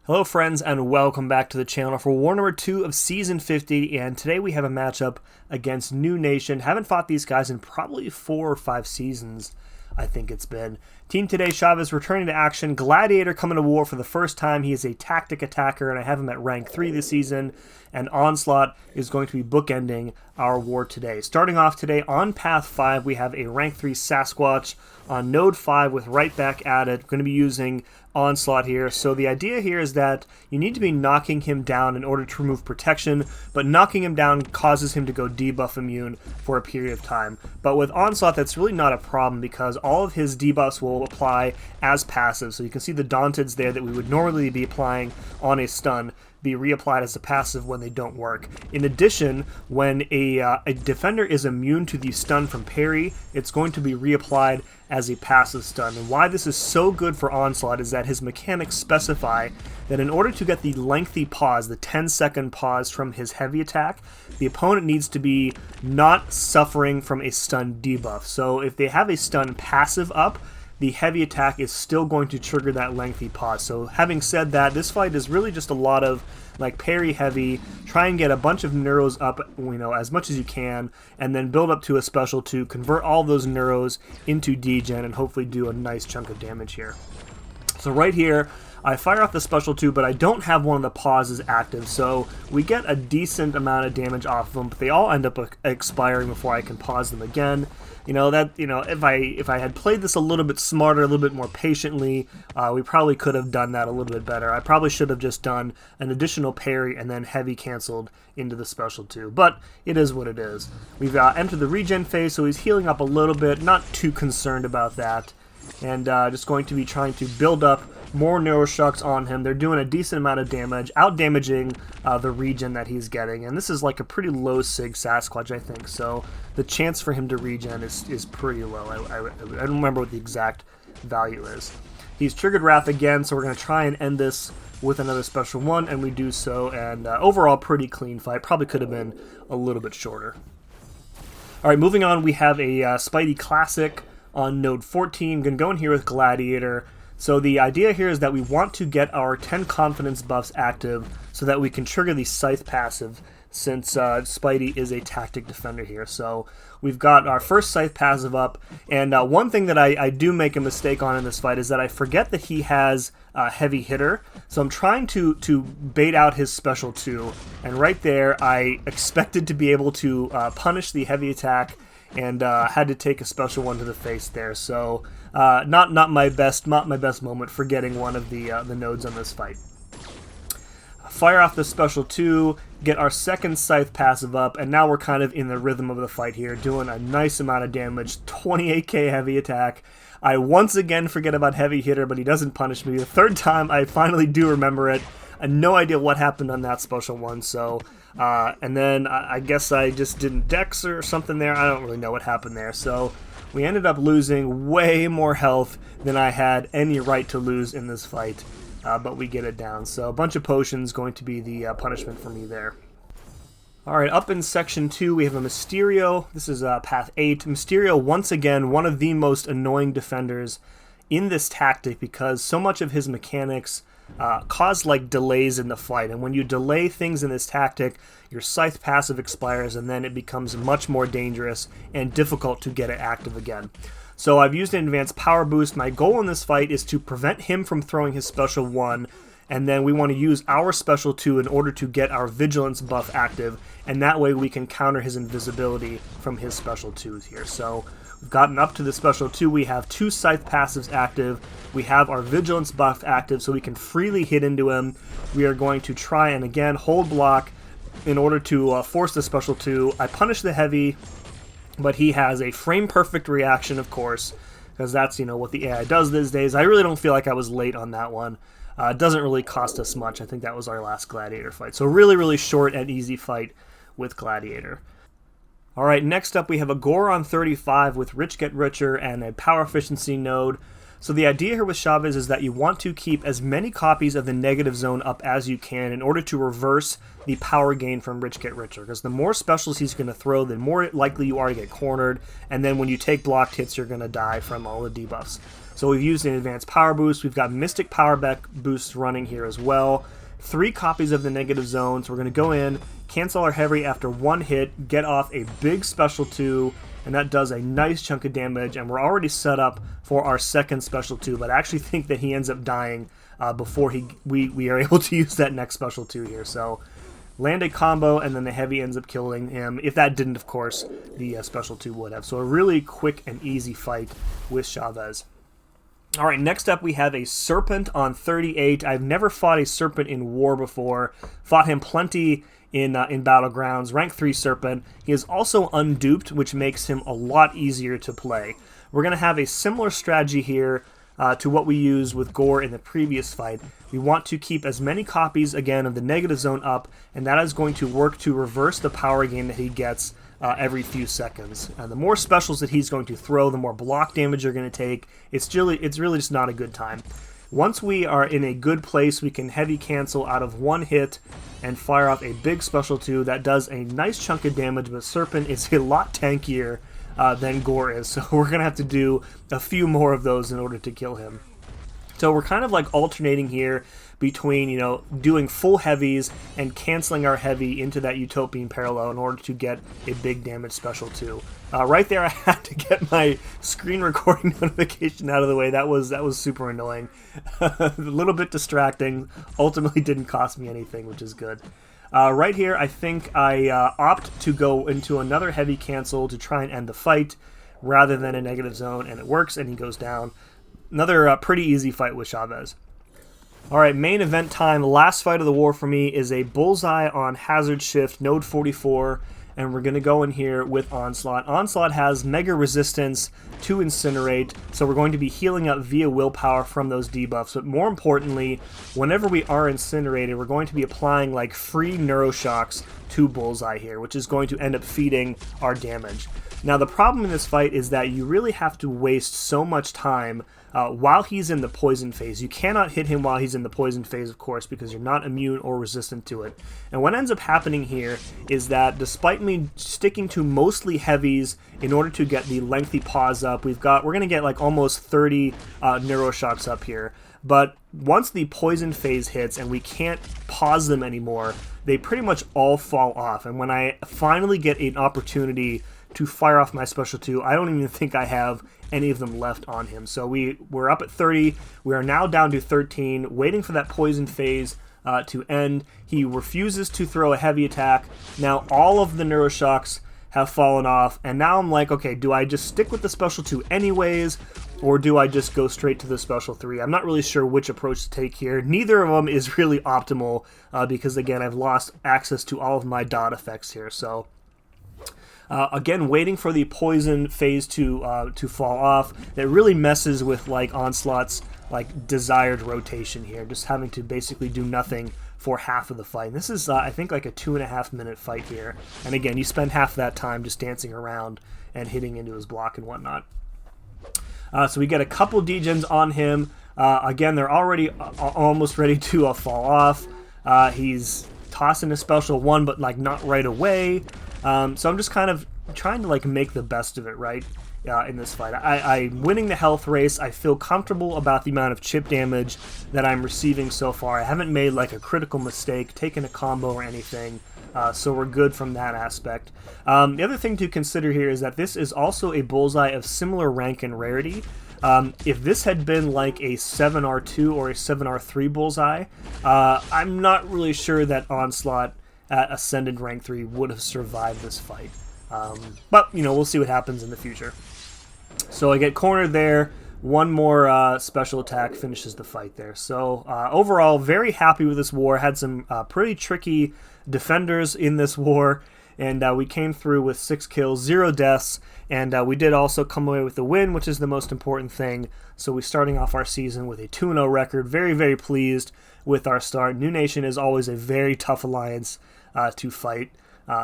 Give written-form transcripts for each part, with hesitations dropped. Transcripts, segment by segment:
Hello friends and welcome back to the channel for war number 2 of season 50, and today we have a matchup against New Nation. Haven't fought these guys in probably 4 or 5 seasons, I think it's been. Team today, Chavez returning to action, Gladiator coming to war for the first time. He is a tactic attacker and I have him at rank 3 this season, and Onslaught is going to be bookending our war today. Starting off today on path 5, we have a rank 3 SASQUATCH on node 5 with right back at it. We're going to be using Onslaught here. So the idea here is that you need to be knocking him down in order to remove protection, but knocking him down causes him to go debuff immune for a period of time. But with Onslaught, that's really not a problem because all of his debuffs will apply as passive. So you can see the Daunteds there that we would normally be applying on a stun be reapplied as a passive when they don't work. In addition, when a defender is immune to the stun from parry, it's going to be reapplied as a passive stun. And why this is so good for Onslaught is that his mechanics specify that in order to get the lengthy pause, the 10-second pause from his heavy attack, the opponent needs to be not suffering from a stun debuff. So if they have a stun passive up, the heavy attack is still going to trigger that lengthy pause. So having said that, this fight is really just a lot of like parry heavy, try and get a bunch of neuros up, as much as you can, and then build up to a special to convert all those neuros into degen and hopefully do a nice chunk of damage here. So right here, I fire off the special 2, but I don't have one of the pauses active, so we get a decent amount of damage off of them, but they all end up expiring before I can pause them again. If I had played this a little bit smarter, a little bit more patiently, we probably could have done that a little bit better. I probably should have just done an additional parry and then heavy canceled into the special 2, but it is what it is. We've entered the regen phase, so he's healing up a little bit, not too concerned about that, and just going to be trying to build up more neuroshocks on him. They're doing a decent amount of damage, out-damaging the regen that he's getting, and this is like a pretty low sig SASQUATCH, I think, so the chance for him to regen is pretty low. I don't remember what the exact value is. He's triggered Wrath again, so we're going to try and end this with another special 1, and we do so, and overall pretty clean fight. Probably could have been a little bit shorter. Alright, moving on, we have a Spidey Classic on node 14. I'm going to go in here with Gladiator. So the idea here is that we want to get our 10 confidence buffs active so that we can trigger the Scythe passive, since Spidey is a tactic defender here. So we've got our first Scythe passive up, and one thing that I do make a mistake on in this fight is that I forget that he has heavy hitter. So I'm trying to bait out his special 2, and right there I expected to be able to punish the heavy attack, and had to take a special 1 to the face there. So not my best moment for getting one of the nodes on this fight. Fire off the special 2, get our second Scythe passive up, and now we're kind of in the rhythm of the fight here, doing a nice amount of damage, 28k heavy attack. I once again forget about heavy hitter, but he doesn't punish me. The third time I finally do remember it. I have no idea what happened on that special 1, so and then I guess I just didn't dex or something there. I don't really know what happened there. So we ended up losing way more health than I had any right to lose in this fight, but we get it down. So a bunch of potions going to be the punishment for me there. Alright, up in section 2 we have a Mysterio. This is path 8. Mysterio, once again, one of the most annoying defenders in this tactic because so much of his mechanics cause like delays in the fight, and when you delay things in this tactic, your Scythe passive expires and then it becomes much more dangerous and difficult to get it active again. So I've used an advanced power boost. My goal in this fight is to prevent him from throwing his special 1, and then we want to use our special 2 in order to get our vigilance buff active, and that way we can counter his invisibility from his special 2s here. So we've gotten up to the special 2, we have 2 Scythe passives active, we have our Vigilance buff active so we can freely hit into him. We are going to try and again hold block in order to force the special 2. I punish the heavy, but he has a frame perfect reaction, of course, because that's what the AI does these days. I really don't feel like I was late on that one. It doesn't really cost us much. I think that was our last Gladiator fight. So really short and easy fight with Gladiator. Alright, next up we have a Gorr on 35 with Rich Get Richer and a power efficiency node. So the idea here with Chavez is that you want to keep as many copies of the negative zone up as you can in order to reverse the power gain from Rich Get Richer, because the more specials he's going to throw, the more likely you are to get cornered, and then when you take blocked hits, you're going to die from all the debuffs. So we've used an advanced power boost. We've got Mystic power boosts running here as well. 3 copies of the negative zone. So we're going to go in, cancel our heavy after 1 hit, get off a big special 2, and that does a nice chunk of damage, and we're already set up for our second special 2, but I actually think that he ends up dying before we are able to use that next special 2 here. So land a combo, and then the heavy ends up killing him. If that didn't, of course, the special 2 would have. So a really quick and easy fight with Chavez. All right, next up we have a Serpent on 38. I've never fought a Serpent in War before. Fought him plenty in Battlegrounds. Rank 3 Serpent. He is also unduped, which makes him a lot easier to play. We're going to have a similar strategy here to what we used with Gorr in the previous fight. We want to keep as many copies, again, of the negative zone up, and that is going to work to reverse the power gain that he gets every few seconds. The more specials that he's going to throw, the more block damage you're going to take. It's really just not a good time. Once we are in a good place, we can heavy cancel out of 1 hit and fire off a big special 2 that does a nice chunk of damage, but Serpent is a lot tankier than Gorr is, so we're going to have to do a few more of those in order to kill him. So we're kind of like alternating here between, doing full heavies and canceling our heavy into that Utopian Parallel in order to get a big damage special 2. Right there I had to get my screen recording notification out of the way. That was super annoying. A little bit distracting. Ultimately didn't cost me anything, which is good. Right here, I think I opt to go into another heavy cancel to try and end the fight rather than a negative zone, and it works, and he goes down. Another pretty easy fight with Chavez. All right, main event time. The last fight of the war for me is a Bullseye on Hazard Shift, Node 44, and we're going to go in here with Onslaught. Onslaught has mega resistance to Incinerate, so we're going to be healing up via willpower from those debuffs. But more importantly, whenever we are incinerated, we're going to be applying like free Neuroshocks to Bullseye here, which is going to end up feeding our damage. Now, the problem in this fight is that you really have to waste so much time while he's in the poison phase. You cannot hit him while he's in the poison phase, of course, because you're not immune or resistant to it. And what ends up happening here is that despite me sticking to mostly heavies in order to get the lengthy pause up, we're going to get like almost 30 Neuroshocks up here. But once the poison phase hits and we can't pause them anymore, they pretty much all fall off. And when I finally get an opportunity to fire off my special 2, I don't even think I have any of them left on him. So we're up at 30. We are now down to 13, waiting for that poison phase to end. He refuses to throw a heavy attack. Now all of the Neuroshocks have fallen off, and now I'm like, okay, do I just stick with the special 2 anyways, or do I just go straight to the special 3? I'm not really sure which approach to take here. Neither of them is really optimal because, again, I've lost access to all of my dot effects here. So again, waiting for the poison phase to fall off. That really messes with like Onslaught's like desired rotation here, just having to basically do nothing for half of the fight. This is I think like a 2.5 minute fight here, and again, you spend half that time just dancing around and hitting into his block and whatnot. So we get a couple degens on him. Again, they're already almost ready to fall off. He's tossing a special 1, but like not right away. So I'm just kind of trying to like make the best of it, right, in this fight. I'm winning the health race. I feel comfortable about the amount of chip damage that I'm receiving so far. I haven't made like a critical mistake, taken a combo or anything, so we're good from that aspect. The other thing to consider here is that this is also a Bullseye of similar rank and rarity. If this had been like a 7R2 or a 7R3 Bullseye, I'm not really sure that Onslaught at Ascended Rank 3 would have survived this fight. But, we'll see what happens in the future. So I get cornered there. One more special attack finishes the fight there. So overall, very happy with this war. Had some pretty tricky defenders in this war. And we came through with 6 kills, 0 deaths. And we did also come away with the win, which is the most important thing. So we're starting off our season with a 2-0 record. Very, very pleased with our start. New Nation is always a very tough alliance to fight.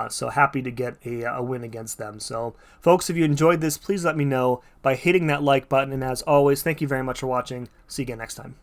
So happy to get a win against them. So folks, if you enjoyed this, please let me know by hitting that like button. And as always, thank you very much for watching. See you again next time.